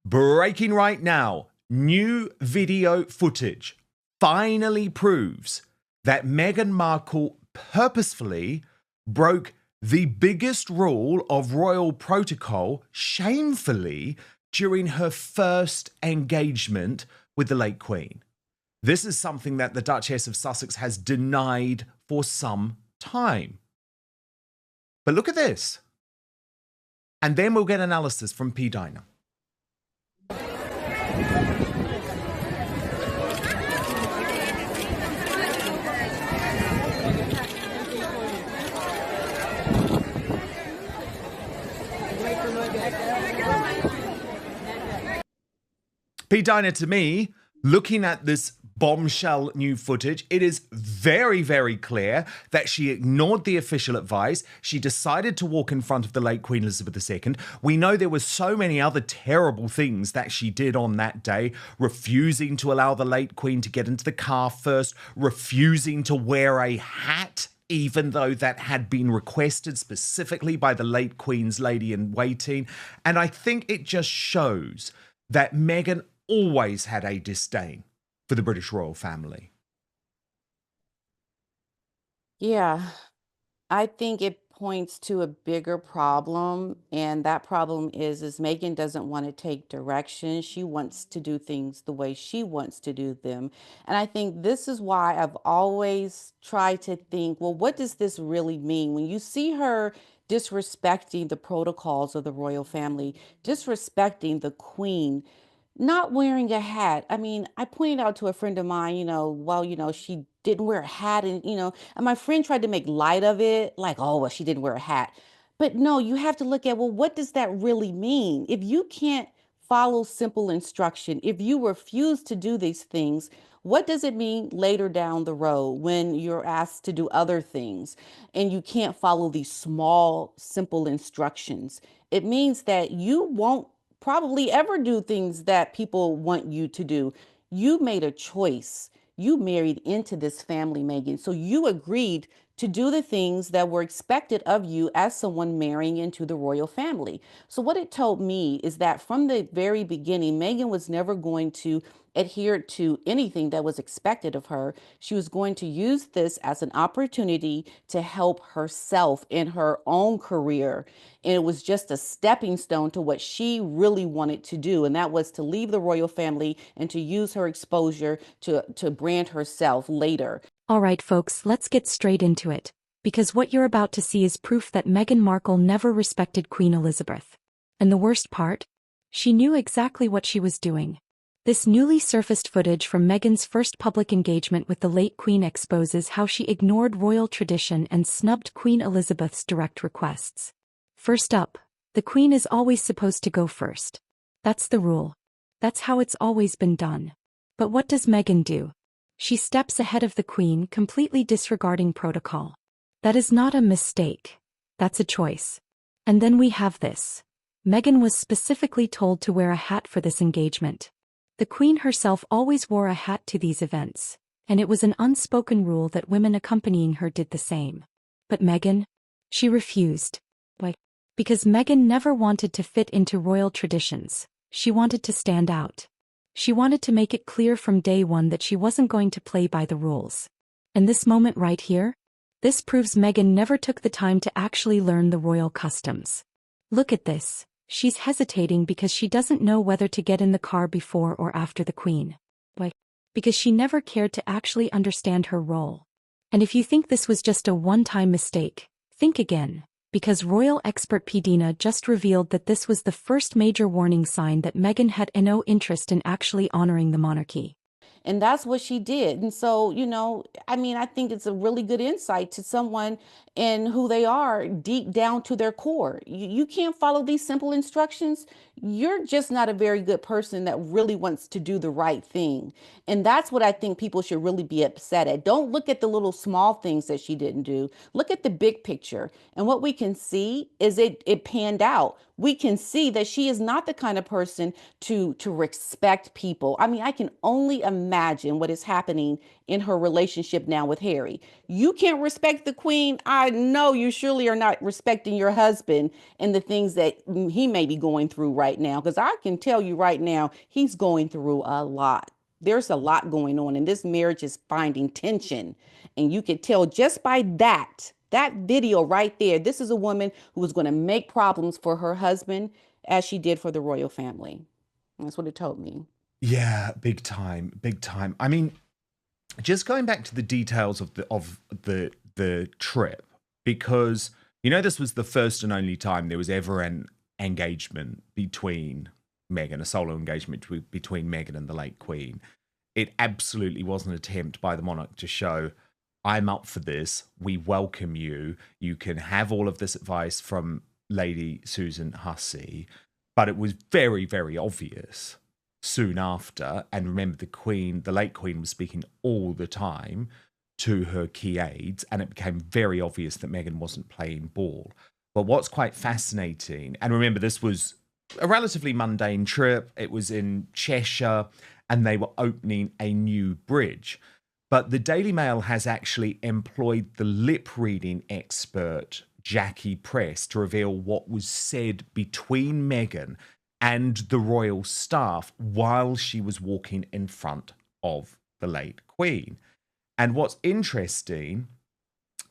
Breaking right now, new video footage finally proves that Meghan Markle purposefully broke the biggest rule of royal protocol shamefully during her first engagement with the late Queen. This is something that the Duchess of Sussex has denied for some time. But look at this. And then we'll get analysis from P-Dina. P-Dina, to me, looking at this bombshell new footage, it is very, very clear that she ignored the official advice. She decided to walk in front of the late Queen Elizabeth II. We know there were so many other terrible things that she did on that day, refusing to allow the late Queen to get into the car first, refusing to wear a hat, even though that had been requested specifically by the late Queen's lady-in-waiting. And I think it just shows that Meghan always had a disdain for the British royal family. Yeah, I think it points to a bigger problem, and that problem is Meghan doesn't want to take direction. She wants to do things the way she wants to do them. And I think this is why I've always tried to think, well, what does this really mean? When you see her disrespecting the protocols of the royal family, disrespecting the Queen, not wearing a hat. I mean, I pointed out to a friend of mine, well, she didn't wear a hat and my friend tried to make light of it, like, oh, well, she didn't wear a hat. But no, you have to look at, well, what does that really mean? If you can't follow simple instruction, if you refuse to do these things, what does it mean later down the road when you're asked to do other things and you can't follow these small, simple instructions? It means that you won't probably ever do things that people want you to do. You made a choice. You married into this family, Meghan. So you agreed to do the things that were expected of you as someone marrying into the royal family. So what it told me is that from the very beginning, Meghan was never going to adhere to anything that was expected of her. She was going to use this as an opportunity to help herself in her own career. And it was just a stepping stone to what she really wanted to do. And that was to leave the royal family and to use her exposure to brand herself later. All right, folks, let's get straight into it. Because what you're about to see is proof that Meghan Markle never respected Queen Elizabeth. And the worst part? She knew exactly what she was doing. This newly surfaced footage from Meghan's first public engagement with the late Queen exposes how she ignored royal tradition and snubbed Queen Elizabeth's direct requests. First up, the Queen is always supposed to go first. That's the rule. That's how it's always been done. But what does Meghan do? She steps ahead of the Queen, completely disregarding protocol. That is not a mistake. That's a choice. And then we have this. Meghan was specifically told to wear a hat for this engagement. The Queen herself always wore a hat to these events, and it was an unspoken rule that women accompanying her did the same. But Meghan? She refused. Why? Because Meghan never wanted to fit into royal traditions. She wanted to stand out. She wanted to make it clear from day one that she wasn't going to play by the rules. And this moment right here? This proves Meghan never took the time to actually learn the royal customs. Look at this. She's hesitating because she doesn't know whether to get in the car before or after the Queen. Why? Because she never cared to actually understand her role. And if you think this was just a one-time mistake, think again. Because royal expert P-Dina just revealed that this was the first major warning sign that Meghan had no interest in actually honoring the monarchy. And that's what she did. And so, I think it's a really good insight to someone and who they are deep down to their core. You can't follow these simple instructions. You're just not a very good person that really wants to do the right thing. And that's what I think people should really be upset at. Don't look at the little small things that she didn't do. Look at the big picture. And what we can see is it panned out. We can see that she is not the kind of person to respect people. I mean, I can only imagine what is happening in her relationship now with Harry. You can't respect the Queen. I know you surely are not respecting your husband and the things that he may be going through right right now, because I can tell you right now, he's going through a lot. There's a lot going on, and this marriage is finding tension. And you could tell just by that video right there, this is a woman who was going to make problems for her husband as she did for the royal family. That's what it told me. Yeah, big time, big time. I mean, just going back to the details of the trip, because this was the first and only time there was ever an engagement between Meghan, a solo engagement between Meghan and the late Queen. It absolutely was an attempt by the monarch to show, I'm up for this. We welcome you. You can have all of this advice from Lady Susan Hussey. But it was very, very obvious soon after. And remember, the late Queen was speaking all the time to her key aides, and it became very obvious that Meghan wasn't playing ball. But what's quite fascinating, and remember, this was a relatively mundane trip. It was in Cheshire, and they were opening a new bridge. But the Daily Mail has actually employed the lip-reading expert Jackie Press to reveal what was said between Meghan and the royal staff while she was walking in front of the late Queen. And what's interesting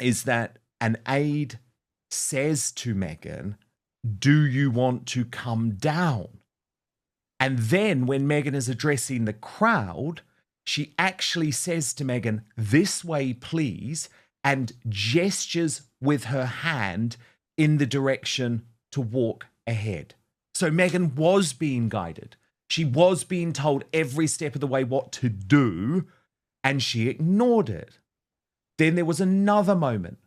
is that an aide says to Meghan, do you want to come down? And then when Meghan is addressing the crowd, she actually says to Meghan, this way, please, and gestures with her hand in the direction to walk ahead. So Meghan was being guided. She was being told every step of the way what to do, and she ignored it. Then there was another moment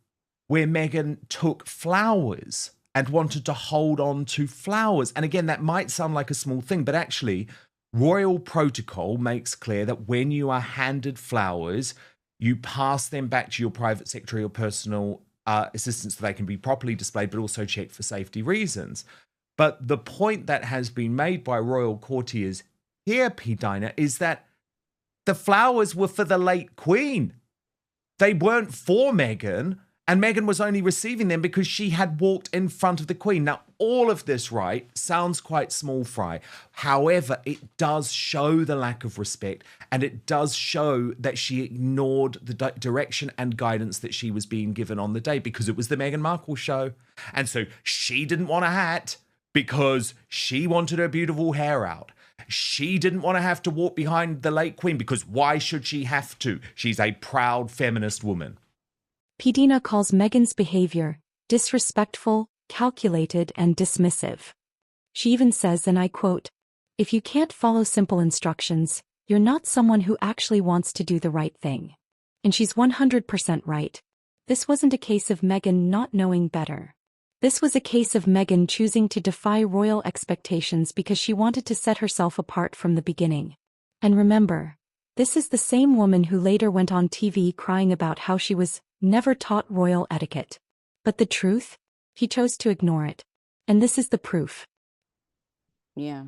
where Meghan took flowers and wanted to hold on to flowers. And again, that might sound like a small thing, but actually, royal protocol makes clear that when you are handed flowers, you pass them back to your private secretary or personal assistant so they can be properly displayed, but also checked for safety reasons. But the point that has been made by royal courtiers here, P-Dina, is that the flowers were for the late Queen. They weren't for Meghan, and Meghan was only receiving them because she had walked in front of the Queen. Now, all of this, right, sounds quite small fry. However, it does show the lack of respect, and it does show that she ignored the direction and guidance that she was being given on the day, because it was the Meghan Markle show. And so she didn't want a hat because she wanted her beautiful hair out. She didn't want to have to walk behind the late Queen because why should she have to? She's a proud feminist woman. P-Dina calls Meghan's behavior disrespectful, calculated, and dismissive. She even says, and I quote, "If you can't follow simple instructions, you're not someone who actually wants to do the right thing." And she's 100% right. This wasn't a case of Meghan not knowing better. This was a case of Meghan choosing to defy royal expectations because she wanted to set herself apart from the beginning. And remember, this is the same woman who later went on TV crying about how she was never taught royal etiquette. But the truth? He chose to ignore it. And this is the proof. Yeah.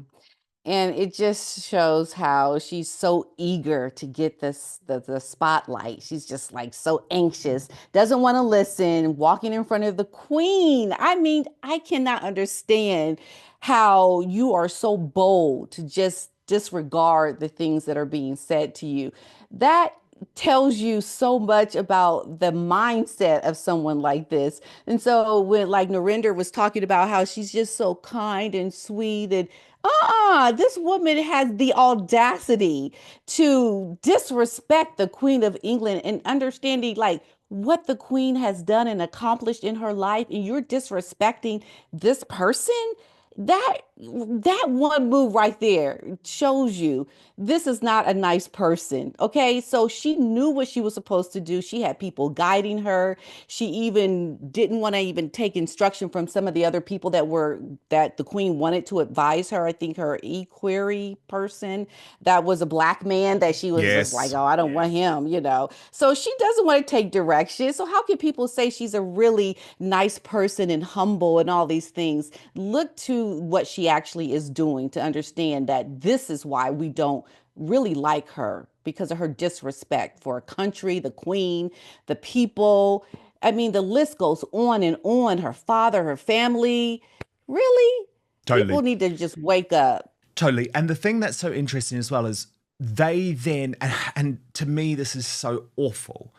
And it just shows how she's so eager to get the spotlight. She's just like so anxious, doesn't want to listen, walking in front of the Queen. I mean, I cannot understand how you are so bold to just disregard the things that are being said to you. That tells you so much about the mindset of someone like this. And so when like Narendra was talking about how she's just so kind and sweet, and this woman has the audacity to disrespect the Queen of England, and understanding like what the Queen has done and accomplished in her life, and you're disrespecting this person. That one move right there shows you this is not a nice person. Okay, so she knew what she was supposed to do. She had people guiding her. She even didn't want to even take instruction from some of the other people that the Queen wanted to advise her. I think her equerry person, that was a black man, that she was just like, Yes. oh, I don't want him. So she doesn't want to take direction. So how can people say she's a really nice person and humble and all these things? Look to what she actually is doing to understand that this is why we don't really like her, because of her disrespect for a country, the Queen, the people. I mean, the list goes on and on. Her father, her family. Really? Totally. People need to just wake up. Totally. And the thing that's so interesting as well is they then, and to me, this is so awful.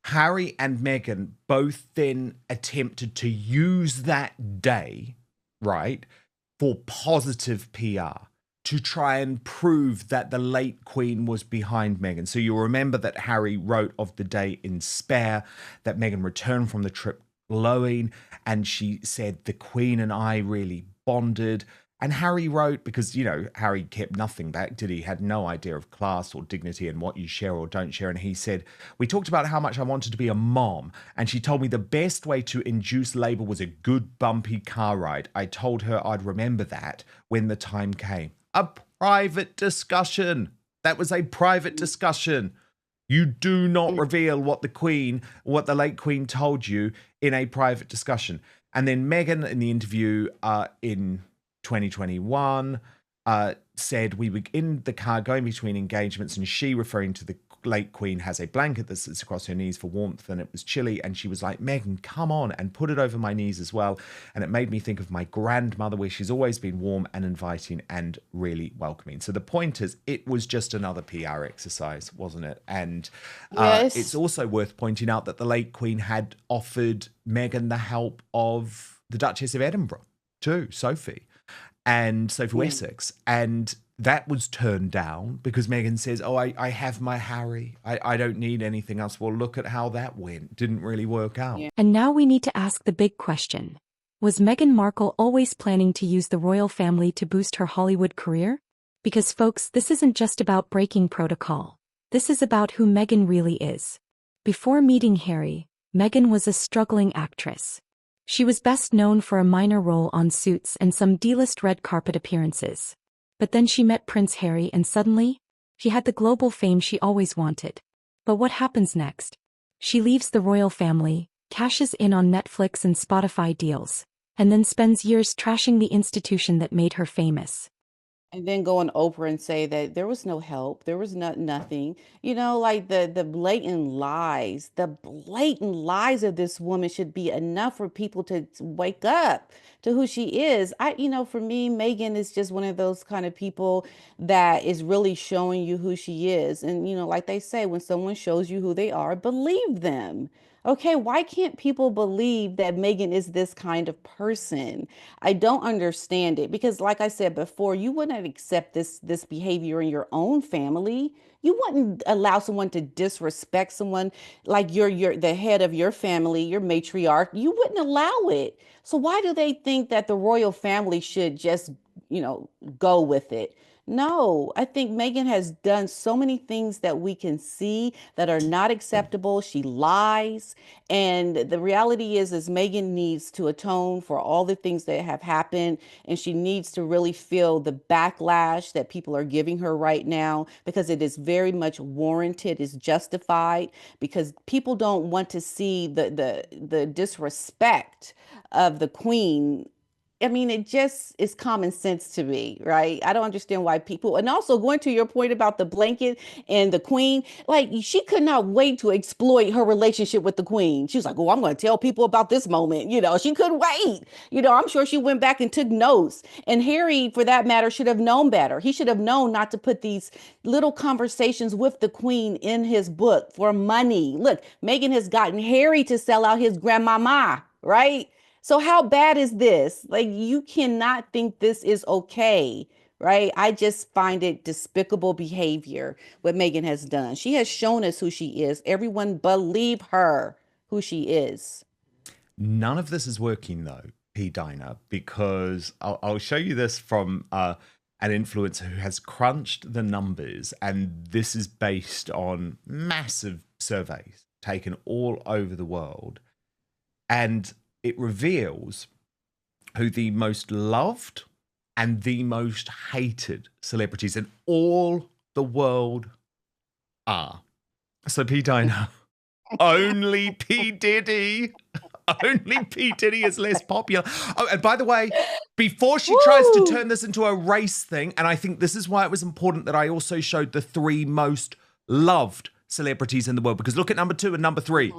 Harry and Meghan both then attempted to use that day, right, for positive PR to try and prove that the late Queen was behind Meghan. So you'll remember that Harry wrote of the day in Spare, that Meghan returned from the trip glowing, and she said, the Queen and I really bonded. And Harry wrote, because, you know, Harry kept nothing back, did he? Had no idea of class or dignity and what you share or don't share. And he said, we talked about how much I wanted to be a mom. And she told me the best way to induce labour was a good bumpy car ride. I told her I'd remember that when the time came. A private discussion. That was a private discussion. You do not reveal what the late Queen told you in a private discussion. And then Meghan in the interview in 2021 said we were in the car going between engagements, and she, referring to the late Queen, has a blanket that sits across her knees for warmth, and it was chilly, and she was like, Meghan, come on, and put it over my knees as well. And it made me think of my grandmother, where she's always been warm and inviting and really welcoming. So the point is, it was just another PR exercise, wasn't it? And Yes. it's also worth pointing out that the late Queen had offered Meghan the help of the Duchess of Edinburgh too, Sophie Wessex, and that was turned down because Meghan says, oh, I have my Harry. I don't need anything else. Well, look at how that went. Didn't really work out. Yeah. And now we need to ask the big question. Was Meghan Markle always planning to use the royal family to boost her Hollywood career? Because folks, this isn't just about breaking protocol. This is about who Meghan really is. Before meeting Harry, Meghan was a struggling actress. She was best known for a minor role on Suits and some D-list red carpet appearances. But then she met Prince Harry and suddenly, she had the global fame she always wanted. But what happens next? She leaves the royal family, cashes in on Netflix and Spotify deals, and then spends years trashing the institution that made her famous. And then go on Oprah and say that there was no help, there was nothing. You know, like the blatant lies of this woman should be enough for people to wake up to who she is. For me, Megan is just one of those kind of people that is really showing you who she is. And, like they say, when someone shows you who they are, believe them. Okay, why can't people believe that Megan is this kind of person? I don't understand it because, like I said before, you wouldn't accept this behavior in your own family. You wouldn't allow someone to disrespect someone like you're the head of your family, your matriarch. You wouldn't allow it. So why do they think that the royal family should just, go with it? No, I think Megan has done so many things that we can see that are not acceptable. She lies. And the reality is Megan needs to atone for all the things that have happened. And she needs to really feel the backlash that people are giving her right now because it is very much warranted, is justified, because people don't want to see the disrespect of the Queen. I mean, it just is common sense to me, right? I don't understand why people, and also going to your point about the blanket and the Queen, like she could not wait to exploit her relationship with the Queen. She was like, oh, I'm going to tell people about this moment. She couldn't wait. I'm sure she went back and took notes. And Harry, for that matter, should have known better. He should have known not to put these little conversations with the Queen in his book for money. Look, Meghan has gotten Harry to sell out his grandmama, right? So how bad is this? Like, you cannot think this is okay, right? I just find it despicable behavior what Megan has done. She has shown us who she is. Everyone believe her who she is. None of this is working though, P-Dina, because I'll show you this from an influencer who has crunched the numbers, and this is based on massive surveys taken all over the world. And it reveals who the most loved and the most hated celebrities in all the world are. So P-Dina, only P. Diddy. Only P. Diddy is less popular. Oh, and by the way, before she tries to turn this into a race thing, and I think this is why it was important that I also showed the three most loved celebrities in the world, because look at number 2 and number 3.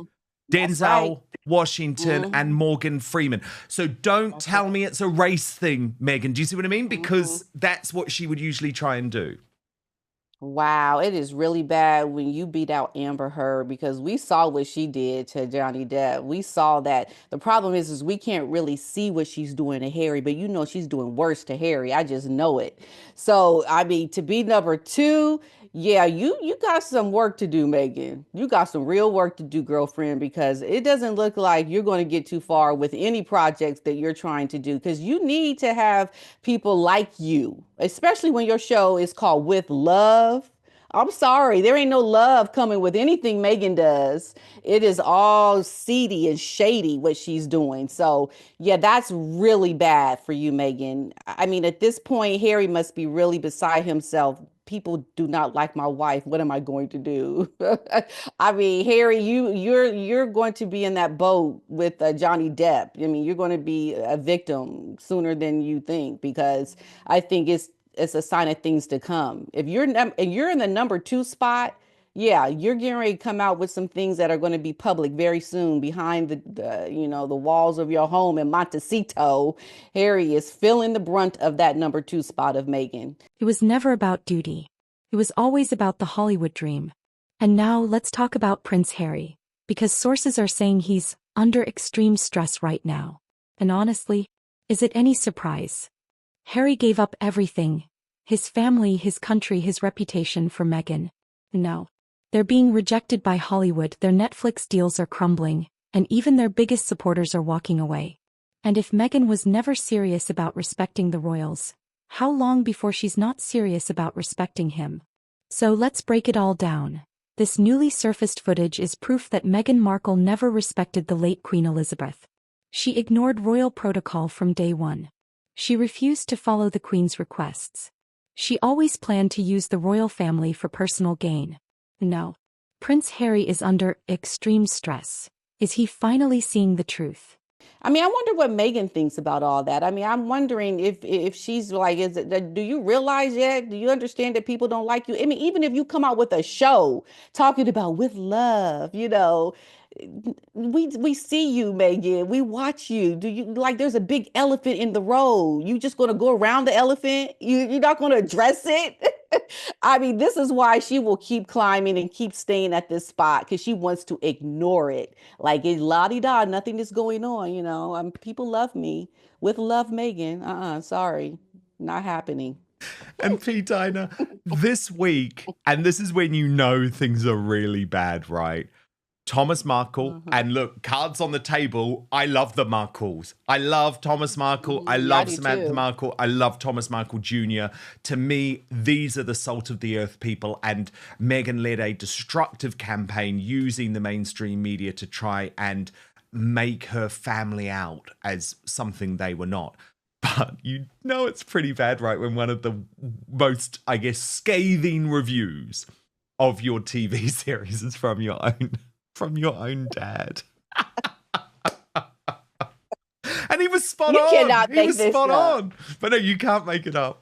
That's right. Denzel Washington and Mm-hmm. Morgan Freeman. So don't That's tell right. me it's a race thing, Megan. Do you see what I mean? Mm-hmm. Because that's what she would usually try and do. Wow, it is really bad when you beat out Amber Heard because we saw what she did to Johnny Depp. We saw that. The problem is we can't really see what she's doing to Harry, but you know she's doing worse to Harry. I just know it. So I mean, to be number two, yeah, you got some work to do, Megan. You got some real work to do, girlfriend, because it doesn't look like you're going to get too far with any projects that you're trying to do. Because you need to have people like you, especially when your show is called With Love. I'm sorry, there ain't no love coming with anything Megan does. It is all seedy and shady what she's doing. So, yeah, that's really bad for you, Megan. I mean, at this point, Harry must be really beside himself. People do not like my wife. What am I going to do? I mean, Harry, you're going to be in that boat with Johnny Depp. I mean, you're going to be a victim sooner than you think because I think it's a sign of things to come. If and you're in the number two spot, yeah, you're getting ready to come out with some things that are going to be public very soon behind the walls of your home in Montecito. Harry is feeling the brunt of that number two spot of Megan. It was never about duty. It was always about the Hollywood dream. And now let's talk about Prince Harry, because sources are saying he's under extreme stress right now. And honestly, is it any surprise? Harry gave up everything: his family, his country, his reputation for Meghan. No. They're being rejected by Hollywood, their Netflix deals are crumbling, and even their biggest supporters are walking away. And if Meghan was never serious about respecting the royals, how long before she's not serious about respecting him? So let's break it all down. This newly surfaced footage is proof that Meghan Markle never respected the late Queen Elizabeth. She ignored royal protocol from day one. She refused to follow the Queen's requests. She always planned to use the royal family for personal gain. No. Prince Harry is under extreme stress. Is he finally seeing the truth? I mean, I wonder what Megan thinks about all that. I mean, I'm wondering if she's like, is it do you realize yet? Do you understand that people don't like you? I mean, even if you come out with a show talking about with love, we see you, Megan. We watch you. Do you like there's a big elephant in the road? You just gonna go around the elephant? You're not gonna address it? I mean, this is why she will keep climbing and keep staying at this spot because she wants to ignore it. Like it's la di da, nothing is going on, people love me. With love, Megan. Sorry. Not happening. And P-Dina, this week, and this is when you know things are really bad, right? Thomas Markle, Mhm. and look, cards on the table. I love the Markles. I love Thomas Markle. I Yeah, I love do Samantha too. Markle. I love Thomas Markle Jr. To me, these are the salt of the earth people. And Meghan led a destructive campaign using the mainstream media to try and make her family out as something they were not. But you know it's pretty bad, right? When one of the most, I guess, scathing reviews of your TV series is from your own dad. And he was spot You on. cannot He make was this spot up. on. But no, you can't make it up.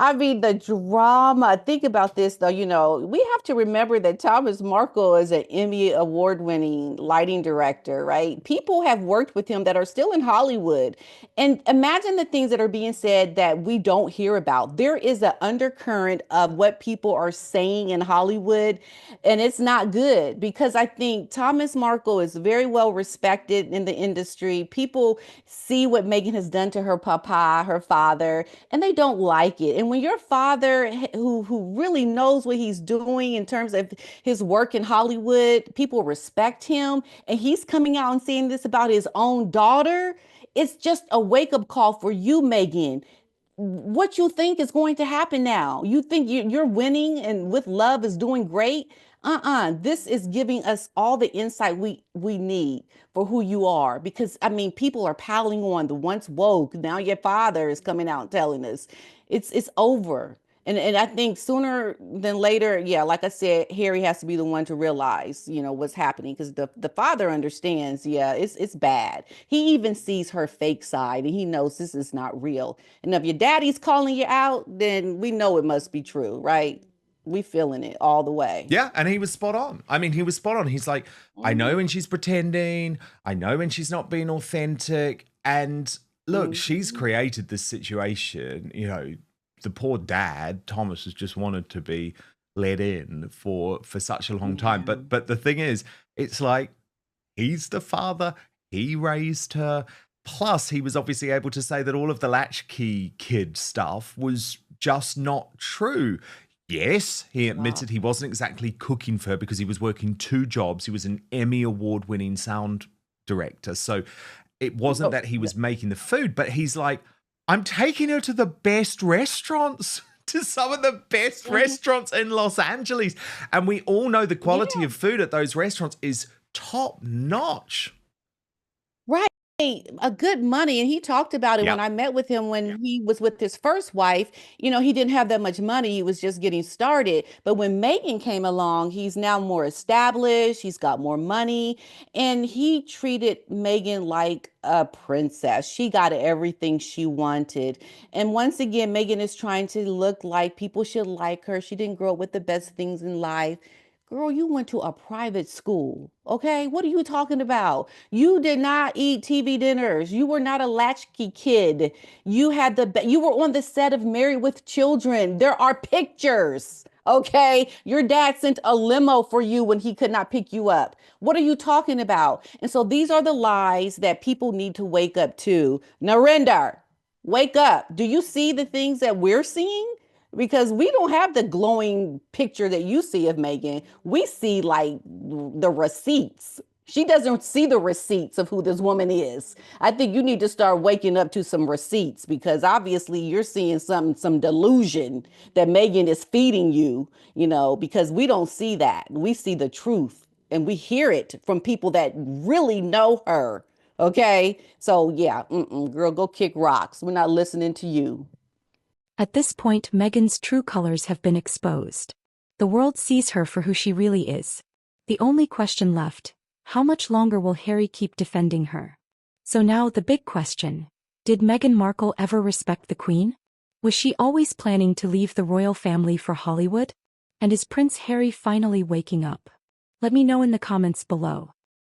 I mean, the drama. Think about this, though. We have to remember that Thomas Markle is an Emmy award-winning lighting director, right? People have worked with him that are still in Hollywood. And imagine the things that are being said that we don't hear about. There is an undercurrent of what people are saying in Hollywood, and it's not good because I think Thomas Markle is very well respected in the industry. People see what Meghan has done to her papa, her father, and they don't like it. And when your father, who really knows what he's doing in terms of his work in Hollywood, people respect him, and he's coming out and saying this about his own daughter, it's just a wake up call for you, Megan. What you think is going to happen now? You think you're winning and with love is doing great? This is giving us all the insight we need for who you are. Because I mean, people are piling on the once woke. Now your father is coming out and telling us it's over. And I think sooner than later, yeah, like I said, Harry has to be the one to realize, what's happening because the father understands, yeah, it's bad. He even sees her fake side and he knows this is not real. And if your daddy's calling you out, then we know it must be true, right? We feeling it all the way. Yeah, and he was spot on. I mean, he was spot on. He's like, I know Mhm. when she's pretending, I know when she's not being authentic. And look, she's Mhm. created this situation. You know, the poor dad, Thomas, has just wanted to be let in for such a long time. Yeah. But the thing is, it's like he's the father, he raised her. Plus, he was obviously able to say that all of the latchkey kid stuff was just not true. Yes, he Wow. admitted he wasn't exactly cooking for her because he was working two jobs. He was an Emmy award winning sound director. So it wasn't But that he was making the food, but he's like, I'm taking her to the best restaurants, to some of the best mhm. restaurants in Los Angeles. And we all know the quality Yeah. of food at those restaurants is top notch. Right. A good money. And he talked about it when Yep. I met with him when he was with his first wife. He didn't have that much money. He was just getting started. But when Megan came along, he's now more established. He's got more money. And he treated Megan like a princess. She got everything she wanted. And once again, Megan is trying to look like people should like her. She didn't grow up with the best things in life. Girl, you went to a private school. Okay. What are you talking about? You did not eat TV dinners. You were not a latchkey kid. You were on the set of Married with Children. There are pictures. Okay. Your dad sent a limo for you when he could not pick you up. What are you talking about? And so these are the lies that people need to wake up to. Narinder, wake up. Do you see the things that we're seeing? Because we don't have the glowing picture that you see of Megan. We see like the receipts. She doesn't see the receipts of who this woman is. I think you need to start waking up to some receipts because obviously you're seeing some delusion that Megan is feeding you, because we don't see that. We see the truth and we hear it from people that really know her. Okay? So yeah, girl, go kick rocks. We're not listening to you. At this point, Meghan's true colors have been exposed. The world sees her for who she really is. The only question left: how much longer will Harry keep defending her? So now the big question: did Meghan Markle ever respect the Queen? Was she always planning to leave the royal family for Hollywood? And is Prince Harry finally waking up? Let me know in the comments below.